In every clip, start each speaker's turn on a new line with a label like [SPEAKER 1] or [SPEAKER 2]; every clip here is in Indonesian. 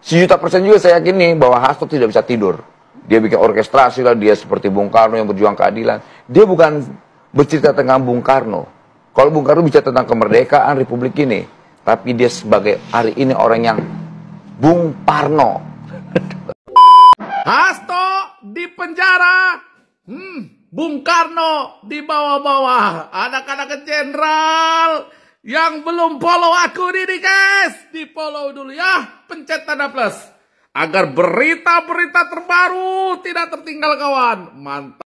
[SPEAKER 1] 1.000.000% juga saya yakin nih bahwa Hasto tidak bisa tidur. Dia bikin orkestrasi lah, dia seperti Bung Karno yang berjuang keadilan. Dia bukan bercerita tentang Bung Karno. Kalau Bung Karno bicara tentang kemerdekaan Republik ini, tapi dia sebagai hari ini orang yang Bung Parno.
[SPEAKER 2] Hasto di penjara, Bung Karno di bawah-bawah. Anak-anak jenderal yang belum follow aku nih guys, di follow dulu ya, pencet tanda plus agar berita-berita terbaru tidak tertinggal kawan. Mantap.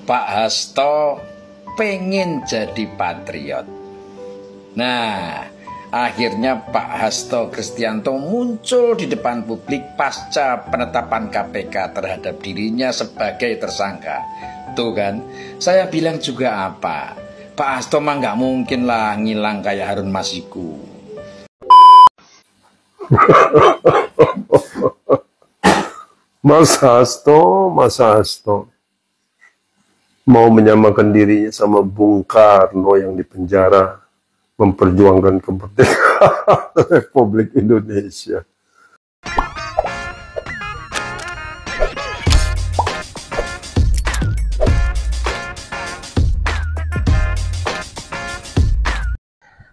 [SPEAKER 3] Pak Hasto pengen jadi patriot. Nah, akhirnya Pak Hasto Kristianto muncul di depan publik pasca penetapan KPK terhadap dirinya sebagai tersangka. Tuh kan, saya bilang juga apa, Pak Hasto mah nggak mungkin lah ngilang kayak Harun Masiku.
[SPEAKER 4] Mas Hasto mau menyamakan dirinya sama Bung Karno yang dipenjara memperjuangkan kemerdekaan Republik Indonesia.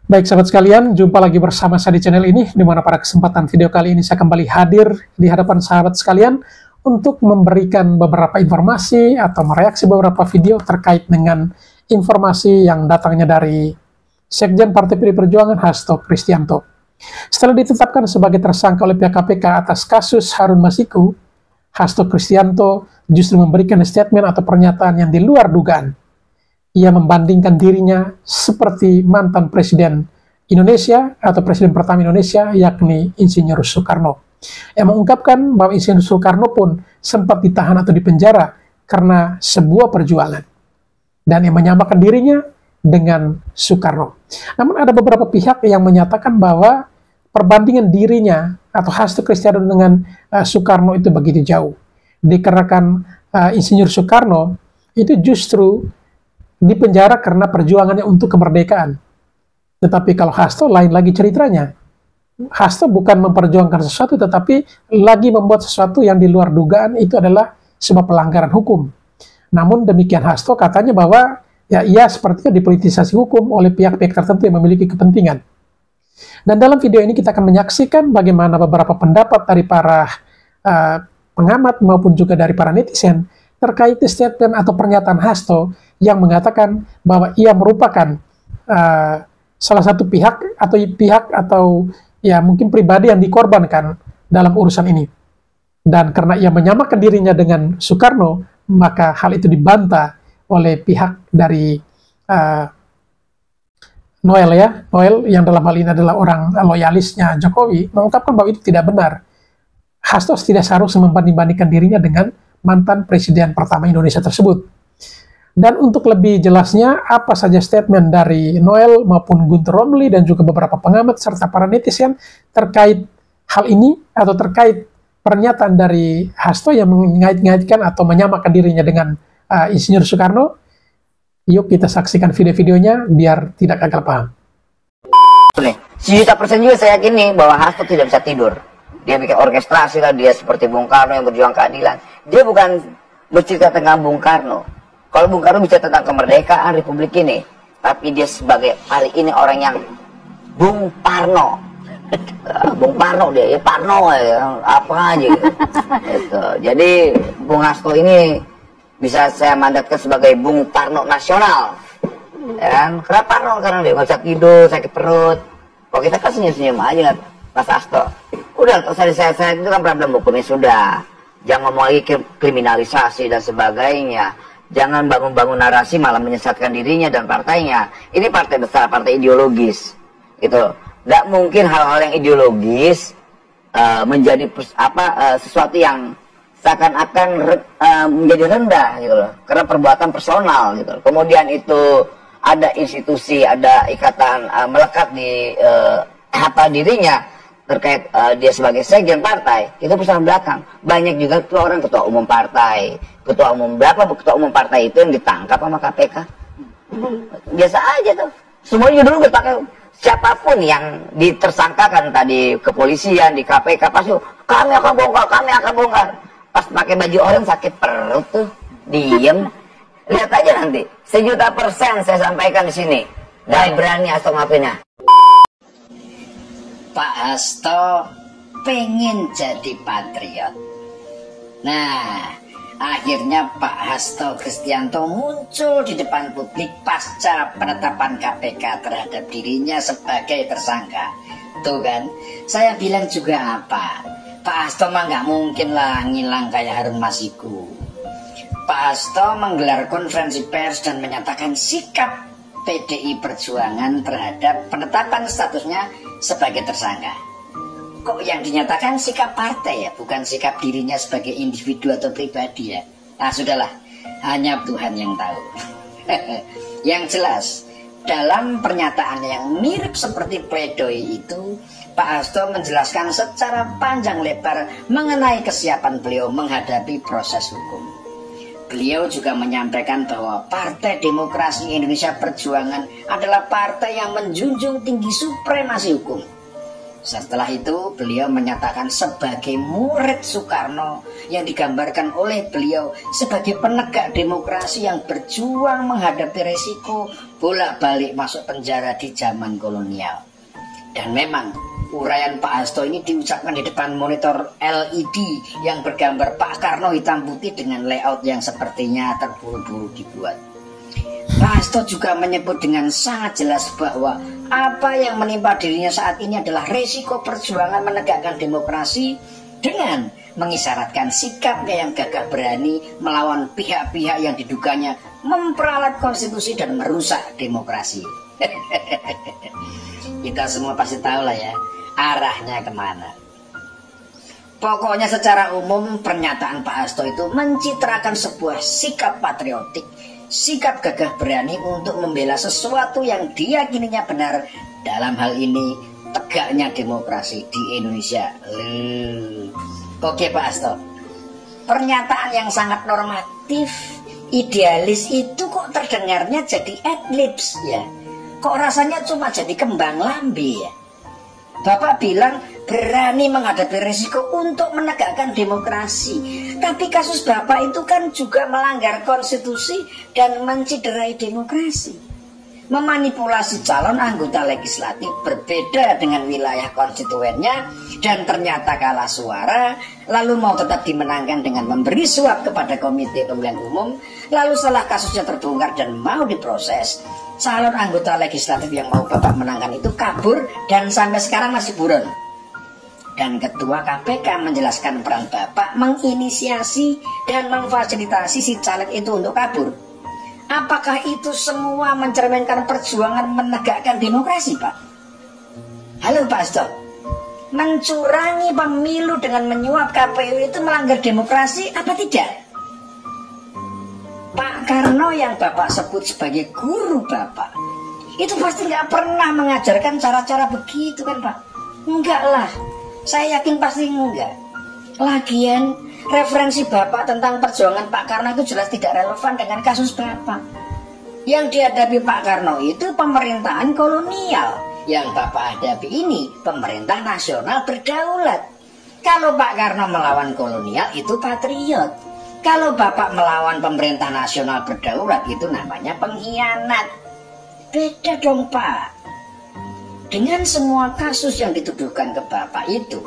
[SPEAKER 5] Baik sahabat sekalian, jumpa lagi bersama saya di channel ini, di mana pada kesempatan video kali ini saya kembali hadir di hadapan sahabat sekalian untuk memberikan beberapa informasi atau mereaksi beberapa video terkait dengan informasi yang datangnya dari Sekjen Partai PD Perjuangan Hasto Kristianto. Setelah ditetapkan sebagai tersangka oleh pihak KPK atas kasus Harun Masiku, Hasto Kristianto justru memberikan statement atau pernyataan yang di luar dugaan. Ia membandingkan dirinya seperti mantan Presiden Indonesia atau Presiden pertama Indonesia, yakni Insinyur Soekarno. Ia mengungkapkan bahwa Insinyur Soekarno pun sempat ditahan atau dipenjara karena sebuah perjuangan. Dan ia menyamakan dirinya dengan Soekarno. Namun ada beberapa pihak yang menyatakan bahwa perbandingan dirinya atau Hasto Kristianto dengan Soekarno itu begitu jauh. Dikarenakan Insinyur Soekarno itu justru dipenjara karena perjuangannya untuk kemerdekaan. Tetapi kalau Hasto lain lagi ceritanya. Hasto bukan memperjuangkan sesuatu, tetapi lagi membuat sesuatu yang di luar dugaan, itu adalah sebuah pelanggaran hukum. Namun demikian Hasto katanya bahwa ya ia sepertinya dipolitisasi hukum oleh pihak-pihak tertentu yang memiliki kepentingan. Dan dalam video ini kita akan menyaksikan bagaimana beberapa pendapat dari para pengamat maupun juga dari para netizen terkait statement atau pernyataan Hasto yang mengatakan bahwa ia merupakan salah satu pihak atau ya mungkin pribadi yang dikorbankan dalam urusan ini. Dan karena ia menyamakan dirinya dengan Soekarno, maka hal itu dibantah oleh pihak dari Noel yang dalam hal ini adalah orang loyalisnya Jokowi, mengungkapkan bahwa itu tidak benar. Hasto tidak seharusnya membanding-bandingkan dirinya dengan mantan Presiden pertama Indonesia tersebut. Dan untuk lebih jelasnya apa saja statement dari Noel maupun Guntur Romli dan juga beberapa pengamat serta para netizen terkait hal ini atau terkait pernyataan dari Hasto yang mengait-ngaitkan atau menyamakan dirinya dengan Insinyur Soekarno, yuk kita saksikan video-videonya biar tidak gagal paham.
[SPEAKER 6] 1.000.000% juga saya yakin nih bahwa Hasto tidak bisa tidur. Dia bikin orkestrasi lah, dia seperti Bung Karno yang berjuang keadilan. Dia bukan bercerita tentang Bung Karno. Kalau Bung Karno bicara tentang kemerdekaan Republik ini, tapi dia sebagai hari ini orang yang Bung Parno. Bung Parno dia, ya Parno ya, apa aja gitu. Gitu. Jadi Bung Hasto ini bisa saya mandatkan sebagai Bung Parno nasional. Ya kan? Kenapa Parno? Karena dia nggak bisa tidur, sakit perut. Kalau kita kan senyum-senyum aja Mas Hasto. Udah, saya itu kan problem hukumnya sudah. Jangan ngomong lagi kriminalisasi dan sebagainya. Jangan bangun-bangun narasi malah menyesatkan dirinya dan partainya. Ini partai besar, partai ideologis. Gitu. Nggak mungkin hal-hal yang ideologis menjadi sesuatu yang seakan-akan menjadi rendah gitu loh. Karena perbuatan personal gitu. Kemudian itu ada institusi, ada ikatan melekat di dirinya terkait dia sebagai sekjen partai, itu perusahaan belakang. Banyak juga tuh orang ketua umum partai, berapa ketua umum partai itu yang ditangkap sama KPK. Biasa aja tuh. Semuanya dulu gue pakai siapapun yang ditersangkakan tadi kepolisian, di KPK, pasti kami akan bongkar. Pas pakai baju oranye sakit perut tuh, diem. Lihat aja nanti, 1.000.000% saya sampaikan di sini. Dan berani Hasto ngapainnya.
[SPEAKER 7] Pak Hasto pengen jadi patriot. Nah, akhirnya Pak Hasto Kristianto muncul di depan publik pasca penetapan KPK terhadap dirinya sebagai tersangka. Tuh kan, saya bilang juga apa? Pak Hasto mah nggak mungkin lah ngilang kayak Harun Masiku. Pak Hasto menggelar konferensi pers dan menyatakan sikap PDI Perjuangan terhadap penetapan statusnya sebagai tersangka. Kok yang dinyatakan sikap partai ya, bukan sikap dirinya sebagai individu atau pribadi ya. Nah sudahlah, hanya Tuhan yang tahu. Yang jelas, dalam pernyataan yang mirip seperti pledoi itu, Pak Hasto menjelaskan secara panjang lebar mengenai kesiapan beliau menghadapi proses hukum. Beliau juga menyampaikan bahwa Partai Demokrasi Indonesia Perjuangan adalah partai yang menjunjung tinggi supremasi hukum. Setelah itu, beliau menyatakan sebagai murid Soekarno yang digambarkan oleh beliau sebagai penegak demokrasi yang berjuang menghadapi resiko bolak-balik masuk penjara di zaman kolonial. Dan memang, uraian Pak Hasto ini diucapkan di depan monitor LED yang bergambar Pak Karno hitam putih dengan layout yang sepertinya terburu-buru dibuat. Pak Hasto juga menyebut dengan sangat jelas bahwa apa yang menimpa dirinya saat ini adalah resiko perjuangan menegakkan demokrasi dengan mengisyaratkan sikapnya yang gagah berani melawan pihak-pihak yang diduganya memperalat konstitusi dan merusak demokrasi. Kita semua pasti tahu lah ya arahnya kemana. Pokoknya secara umum pernyataan Pak Hasto itu mencitrakan sebuah sikap patriotik, sikap gagah berani untuk membela sesuatu yang diyakininya benar, dalam hal ini tegaknya demokrasi di Indonesia. Oke Pak Hasto, pernyataan yang sangat normatif, idealis itu kok terdengarnya jadi adlibs ya. Kok rasanya cuma jadi kembang lambe ya. Bapak bilang berani menghadapi risiko untuk menegakkan demokrasi. Tapi kasus Bapak itu kan juga melanggar konstitusi dan menciderai demokrasi. Memanipulasi calon anggota legislatif berbeda dengan wilayah konstituennya dan ternyata kalah suara, lalu mau tetap dimenangkan dengan memberi suap kepada Komite Pemilihan Umum, lalu setelah kasusnya terbongkar dan mau diproses, calon anggota legislatif yang mau Bapak menangkan itu kabur dan sampai sekarang masih buron. Dan Ketua KPK menjelaskan peran Bapak menginisiasi dan memfasilitasi si caleg itu untuk kabur. Apakah itu semua mencerminkan perjuangan menegakkan demokrasi, Pak? Halo Pak Hasto, mencurangi pemilu dengan menyuap KPU itu melanggar demokrasi apa tidak? Pak Karno yang Bapak sebut sebagai guru Bapak, itu pasti nggak pernah mengajarkan cara-cara begitu kan Pak? Enggak lah, saya yakin pasti enggak. Lagian referensi Bapak tentang perjuangan Pak Karno itu jelas tidak relevan dengan kasus Bapak. Yang dihadapi Pak Karno itu pemerintahan kolonial. Yang Bapak hadapi ini pemerintah nasional berdaulat. Kalau Pak Karno melawan kolonial itu patriot. Kalau Bapak melawan pemerintah nasional berdaulat itu namanya pengkhianat. Beda dong Pak. Dengan semua kasus yang dituduhkan ke Bapak itu,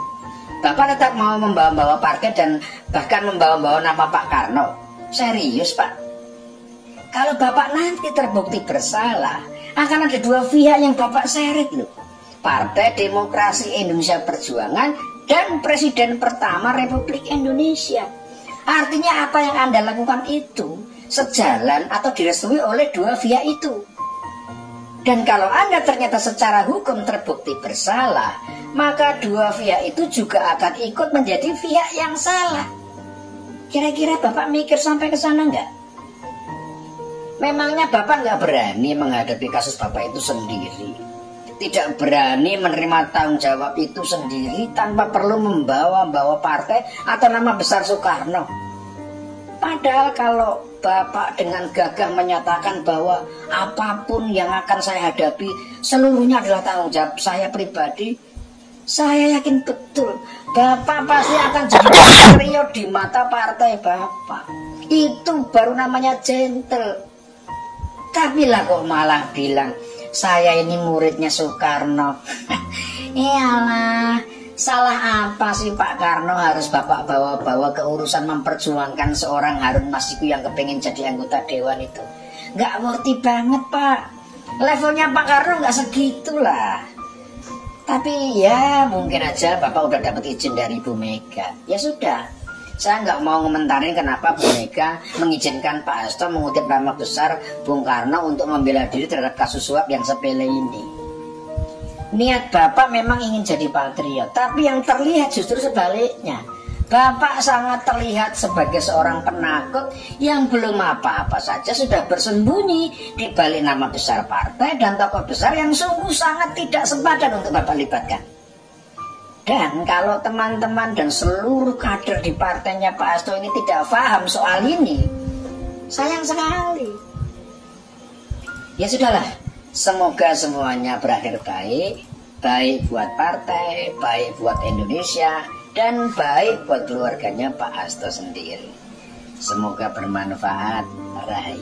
[SPEAKER 7] Bapak tetap mau membawa-bawa partai dan bahkan membawa-bawa nama Pak Karno. Serius Pak? Kalau Bapak nanti terbukti bersalah, akan ada dua pihak yang Bapak seret loh. Partai Demokrasi Indonesia Perjuangan dan Presiden pertama Republik Indonesia. Artinya apa yang Anda lakukan itu sejalan atau direstui oleh dua pihak itu. Dan kalau Anda ternyata secara hukum terbukti bersalah, maka dua pihak itu juga akan ikut menjadi pihak yang salah. Kira-kira Bapak mikir sampai ke sana nggak? Memangnya Bapak nggak berani menghadapi kasus Bapak itu sendiri? Tidak berani menerima tanggung jawab itu sendiri tanpa perlu membawa-bawa partai atau nama besar Soekarno? Padahal kalau Bapak dengan gagah menyatakan bahwa apapun yang akan saya hadapi seluruhnya adalah tanggung jawab saya pribadi, saya yakin betul Bapak pasti akan jadi patriot di mata partai Bapak. Itu baru namanya gentle. Tapi lah kok malah bilang saya ini muridnya Soekarno. Iyalah, salah apa sih Pak Karno harus Bapak bawa-bawa ke urusan memperjuangkan seorang Harun Masiku yang kepengen jadi anggota dewan itu? Nggak ngerti banget Pak. Levelnya Pak Karno nggak segitulah. Tapi ya mungkin aja Bapak udah dapat izin dari Bu Mega. Ya sudah, saya nggak mau ngomentarin kenapa Bu Mega mengizinkan Pak Hasto mengutip nama besar Bung Karno untuk membela diri terhadap kasus suap yang sepele ini. Niat Bapak memang ingin jadi patriot, tapi yang terlihat justru sebaliknya. Bapak sangat terlihat sebagai seorang penakut yang belum apa-apa saja sudah bersembunyi di balik nama besar partai dan tokoh besar yang sungguh sangat tidak sepadan untuk Bapak libatkan. Dan kalau teman-teman dan seluruh kader di partainya Pak Hasto ini tidak paham soal ini, sayang sekali. Ya sudahlah, semoga semuanya berakhir baik, baik buat partai, baik buat Indonesia, dan baik buat keluarganya Pak Hasto sendiri. Semoga bermanfaat. Rai.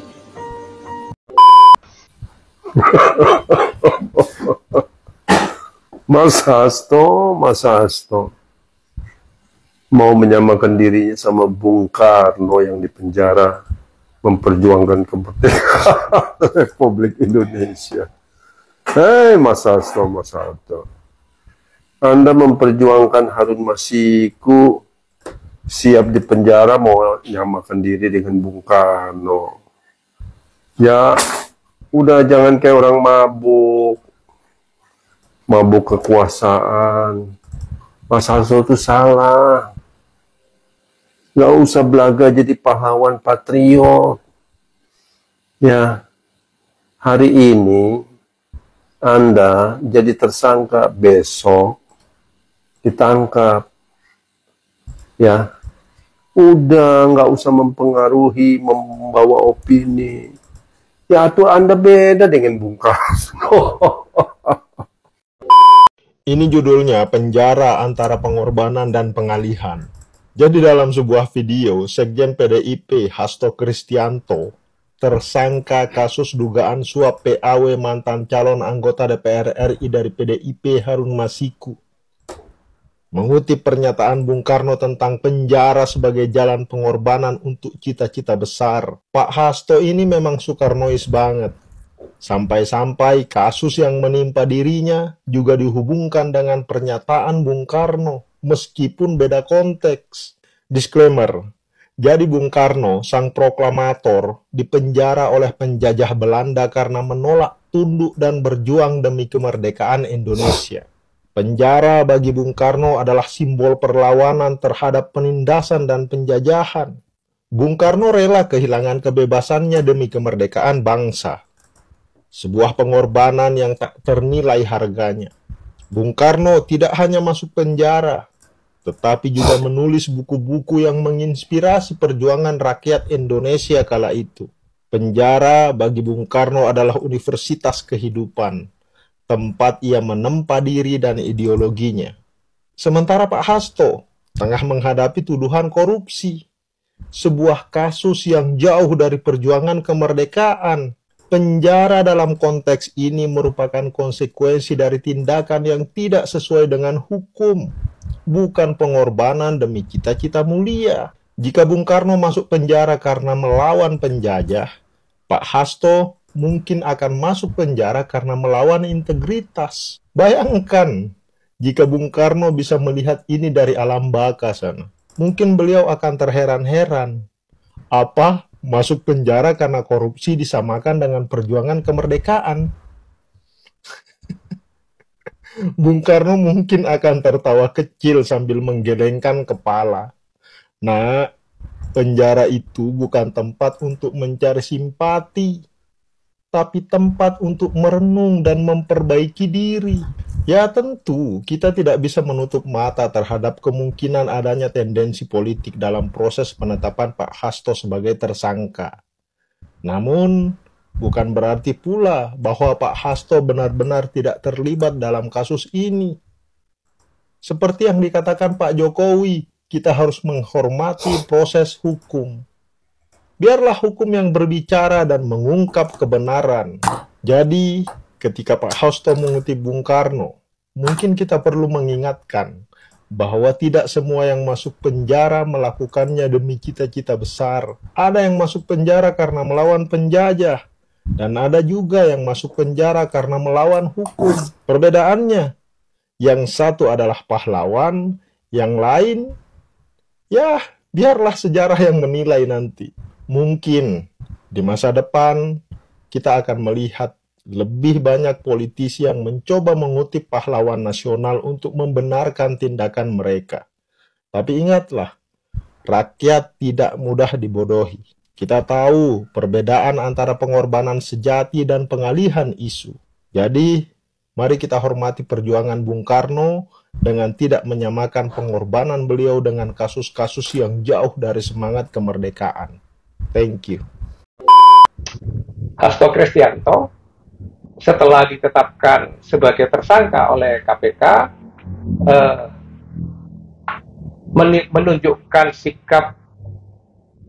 [SPEAKER 4] Mas Hasto mau menyamakan dirinya sama Bung Karno yang dipenjara memperjuangkan kemerdekaan Republik Indonesia. Hei Mas Hasto, Anda memperjuangkan Harun Masiku, siap dipenjara mau menyamakan diri dengan Bung Karno. Ya, udah jangan kayak orang mabuk kekuasaan. Mas Hasto itu salah. Gak usah belaga jadi pahlawan patriot. Ya, hari ini Anda jadi tersangka, besok ditangkap. Ya, udah nggak usah mempengaruhi, membawa opini. Ya, tuh Anda beda dengan Bung Karno.
[SPEAKER 8] Ini judulnya Penjara Antara Pengorbanan dan Pengalihan. Jadi dalam sebuah video, Sekjen PDIP Hasto Kristianto tersangka kasus dugaan suap PAW mantan calon anggota DPR RI dari PDIP Harun Masiku mengutip pernyataan Bung Karno tentang penjara sebagai jalan pengorbanan untuk cita-cita besar. Pak Hasto ini memang Soekarnois banget. Sampai-sampai kasus yang menimpa dirinya juga dihubungkan dengan pernyataan Bung Karno, meskipun beda konteks. Disclaimer, jadi Bung Karno, sang proklamator, dipenjara oleh penjajah Belanda karena menolak tunduk dan berjuang demi kemerdekaan Indonesia. Penjara bagi Bung Karno adalah simbol perlawanan terhadap penindasan dan penjajahan. Bung Karno rela kehilangan kebebasannya demi kemerdekaan bangsa. Sebuah pengorbanan yang tak ternilai harganya. Bung Karno tidak hanya masuk penjara, tetapi juga menulis buku-buku yang menginspirasi perjuangan rakyat Indonesia kala itu. Penjara bagi Bung Karno adalah universitas kehidupan, tempat ia menempa diri dan ideologinya. Sementara Pak Hasto tengah menghadapi tuduhan korupsi, sebuah kasus yang jauh dari perjuangan kemerdekaan. Penjara dalam konteks ini merupakan konsekuensi dari tindakan yang tidak sesuai dengan hukum, bukan pengorbanan demi cita-cita mulia. Jika Bung Karno masuk penjara karena melawan penjajah, Pak Hasto mungkin akan masuk penjara karena melawan integritas. Bayangkan, jika Bung Karno bisa melihat ini dari alam baka sana, mungkin beliau akan terheran-heran. Apa? Masuk penjara karena korupsi disamakan dengan perjuangan kemerdekaan? Bung Karno mungkin akan tertawa kecil sambil menggelengkan kepala. Nah, penjara itu bukan tempat untuk mencari simpati. tapi tempat untuk merenung dan memperbaiki diri. Ya tentu, kita tidak bisa menutup mata terhadap kemungkinan adanya tendensi politik dalam proses penetapan Pak Hasto sebagai tersangka. Namun, bukan berarti pula bahwa Pak Hasto benar-benar tidak terlibat dalam kasus ini. Seperti yang dikatakan Pak Jokowi, kita harus menghormati proses hukum. Biarlah hukum yang berbicara dan mengungkap kebenaran. Jadi, ketika Pak Hasto mengutip Bung Karno, mungkin kita perlu mengingatkan bahwa tidak semua yang masuk penjara melakukannya demi cita-cita besar. Ada yang masuk penjara karena melawan penjajah, dan ada juga yang masuk penjara karena melawan hukum. Perbedaannya, yang satu adalah pahlawan, yang lain, ya biarlah sejarah yang menilai nanti. Mungkin di masa depan kita akan melihat lebih banyak politisi yang mencoba mengutip pahlawan nasional untuk membenarkan tindakan mereka. Tapi ingatlah, rakyat tidak mudah dibodohi. Kita tahu perbedaan antara pengorbanan sejati dan pengalihan isu. Jadi, mari kita hormati perjuangan Bung Karno dengan tidak menyamakan pengorbanan beliau dengan kasus-kasus yang jauh dari semangat kemerdekaan. Thank you.
[SPEAKER 9] Hasto Kristianto setelah ditetapkan sebagai tersangka oleh KPK menunjukkan sikap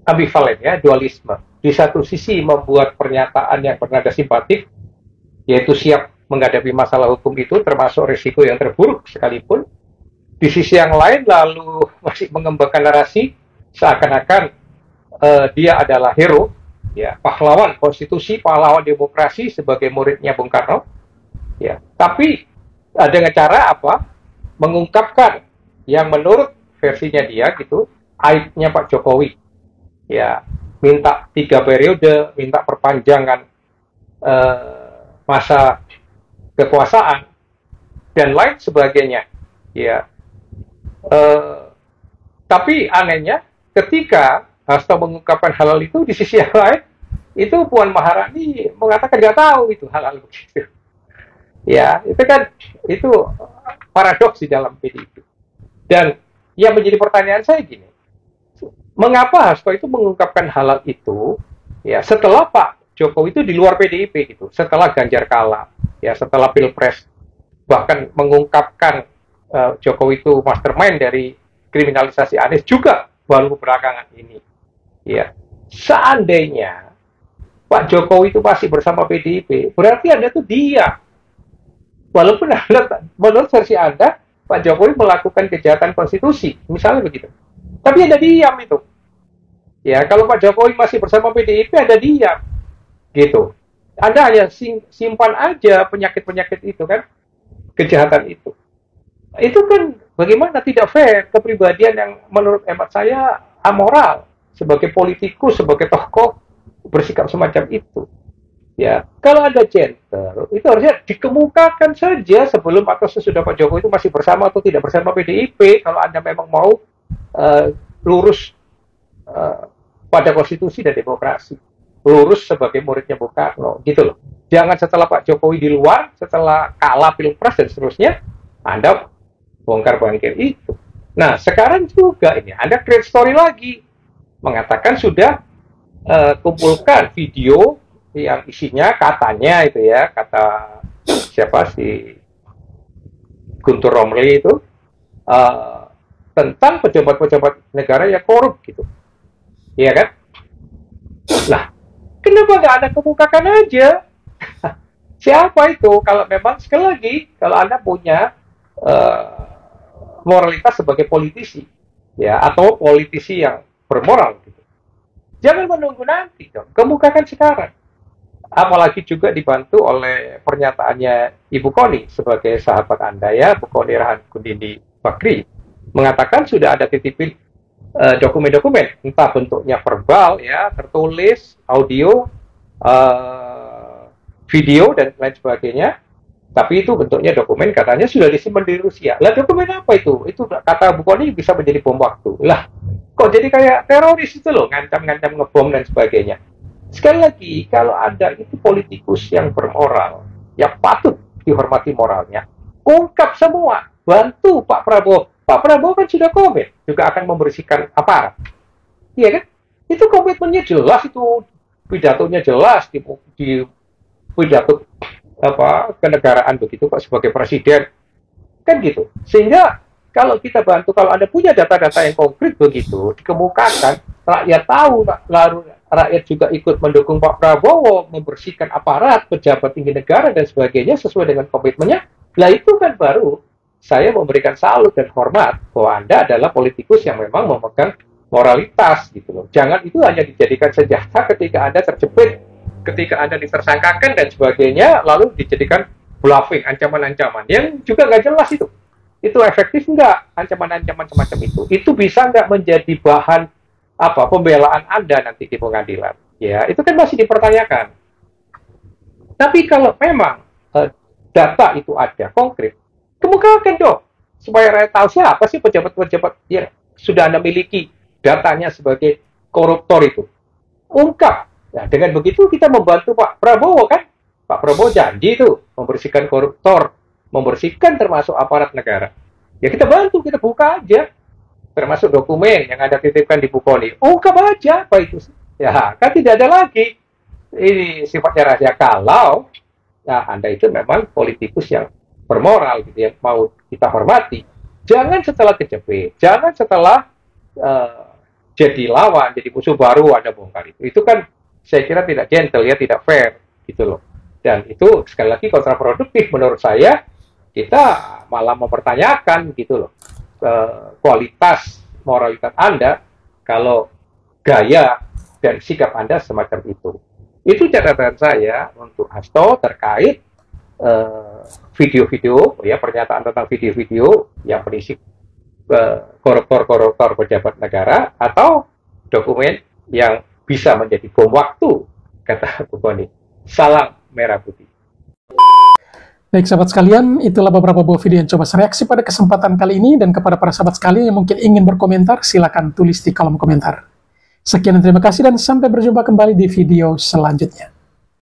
[SPEAKER 9] ambivalen, ya, dualisme. Di satu sisi membuat pernyataan yang bernada simpatik, yaitu siap menghadapi masalah hukum itu termasuk risiko yang terburuk sekalipun. Di sisi yang lain lalu masih mengembangkan narasi seakan-akan dia adalah hero, ya, pahlawan konstitusi, pahlawan demokrasi sebagai muridnya Bung Karno, ya. Tapi dengan cara apa? Mengungkapkan yang menurut versinya dia gitu, aibnya Pak Jokowi, ya, minta 3 periode, minta perpanjangan masa kekuasaan dan lain sebagainya, ya. Tapi anehnya ketika Hasto mengungkapkan hal itu, di sisi yang lain itu Puan Maharani mengatakan nggak tahu itu hal-hal begitu. Ya, itu paradoks di dalam PDIP. Dan yang menjadi pertanyaan saya gini, mengapa Hasto itu mengungkapkan hal itu, ya, setelah Pak Jokowi itu di luar PDIP gitu, setelah Ganjar kalah, ya, setelah Pilpres, bahkan mengungkapkan Jokowi itu mastermind dari kriminalisasi Anies juga baru belakangan ini. Ya, seandainya Pak Jokowi itu masih bersama PDIP, berarti Anda tuh diam. Walaupun Anda, menurut versi Anda, Pak Jokowi melakukan kejahatan konstitusi, misalnya begitu. Tapi Anda diam itu. Ya, kalau Pak Jokowi masih bersama PDIP, Anda diam. Gitu. Anda hanya simpan aja penyakit-penyakit itu kan, kejahatan itu. Itu kan bagaimana tidak fair, kepribadian yang menurut hemat saya amoral. Sebagai politikus, sebagai tokoh bersikap semacam itu. Ya, kalau ada gentle, itu harusnya dikemukakan saja sebelum atau sesudah Pak Jokowi itu masih bersama atau tidak bersama PDIP. Kalau Anda memang mau lurus pada konstitusi dan demokrasi, lurus sebagai muridnya Bung Karno, gitu loh. Jangan setelah Pak Jokowi di luar, setelah kalah Pilpres dan seterusnya, Anda bongkar-bangkir itu. Nah, sekarang juga ini Anda create story lagi. Mengatakan sudah kumpulkan video yang isinya katanya itu, ya, kata siapa si Guntur Romli itu tentang pejabat-pejabat negara yang korup gitu, iya kan? Nah, kenapa nggak Anda kemukakan aja? Siapa itu? Kalau memang sekali lagi, kalau Anda punya moralitas sebagai politisi, ya, atau politisi yang bermoral gitu. Jangan menunggu nanti dong, kemukakan sekarang. Apalagi juga dibantu oleh pernyataannya Ibu Koni sebagai sahabat Anda, ya, Bu Koni Rahakundini Bakri, mengatakan sudah ada titipin dokumen-dokumen, entah bentuknya verbal, ya, tertulis, audio, video dan lain sebagainya. Tapi itu bentuknya dokumen, katanya sudah disimpan di Rusia. Lah, dokumen apa itu? Itu kata Bu Koni bisa menjadi bom waktu. Lah, kok jadi kayak teroris itu loh, ngancam-ngancam ngebom dan sebagainya. Sekali lagi, kalau ada itu politikus yang bermoral, yang patut dihormati moralnya, ungkap semua, bantu Pak Prabowo. Pak Prabowo kan sudah komen, juga akan membersihkan aparat. Iya kan? Itu komitmennya jelas, itu pidatonya jelas di pidato kenegaraan begitu Pak sebagai presiden. Kan gitu. Sehingga kalau kita bantu, kalau Anda punya data-data yang konkret begitu, dikemukakan, rakyat tahu, lalu rakyat juga ikut mendukung Pak Prabowo, membersihkan aparat, pejabat tinggi negara, dan sebagainya, sesuai dengan komitmennya, lah itu kan baru saya memberikan salut dan hormat bahwa Anda adalah politikus yang memang memegang moralitas, gitu loh. Jangan itu hanya dijadikan senjata ketika Anda terjepit, ketika Anda ditersangkakan, dan sebagainya, lalu dijadikan bluffing, ancaman-ancaman, yang juga nggak jelas itu. Itu efektif nggak ancaman-ancaman semacam itu? Itu bisa nggak menjadi bahan pembelaan Anda nanti di pengadilan? Ya, itu kan masih dipertanyakan. Tapi kalau memang data itu ada konkret, kemukakan dong supaya rakyat tahu siapa sih pejabat-pejabat yang sudah Anda miliki datanya sebagai koruptor itu. Ungkap. Nah, dengan begitu kita membantu Pak Prabowo kan? Pak Prabowo janji itu membersihkan koruptor, membersihkan termasuk aparat negara. Ya kita bantu, kita buka aja. Termasuk dokumen yang Anda titipkan di Bu Koni. Ungkap aja apa itu. Ya, kan tidak ada lagi. Ini sifatnya rahasia kalau Anda itu memang politikus yang bermoral gitu, yang mau kita hormati. Jangan setelah kejepit, jangan setelah jadi lawan, jadi musuh baru Anda bongkar itu. Itu kan saya kira tidak gentle ya, tidak fair gitu loh. Dan itu sekali lagi kontraproduktif menurut saya. Kita malah mempertanyakan gitu loh kualitas moralitas Anda kalau gaya dan sikap Anda semacam itu. Itu catatan saya untuk Hasto terkait video-video ya, pernyataan tentang video-video yang berisi koruptor-koruptor pejabat negara atau dokumen yang bisa menjadi bom waktu, kata Bu Koni. Salam merah putih.
[SPEAKER 5] Baik sahabat sekalian, itulah beberapa buah video yang coba saya reaksi pada kesempatan kali ini, dan kepada para sahabat sekalian yang mungkin ingin berkomentar, silakan tulis di kolom komentar. Sekian dan terima kasih, dan sampai berjumpa kembali di video selanjutnya.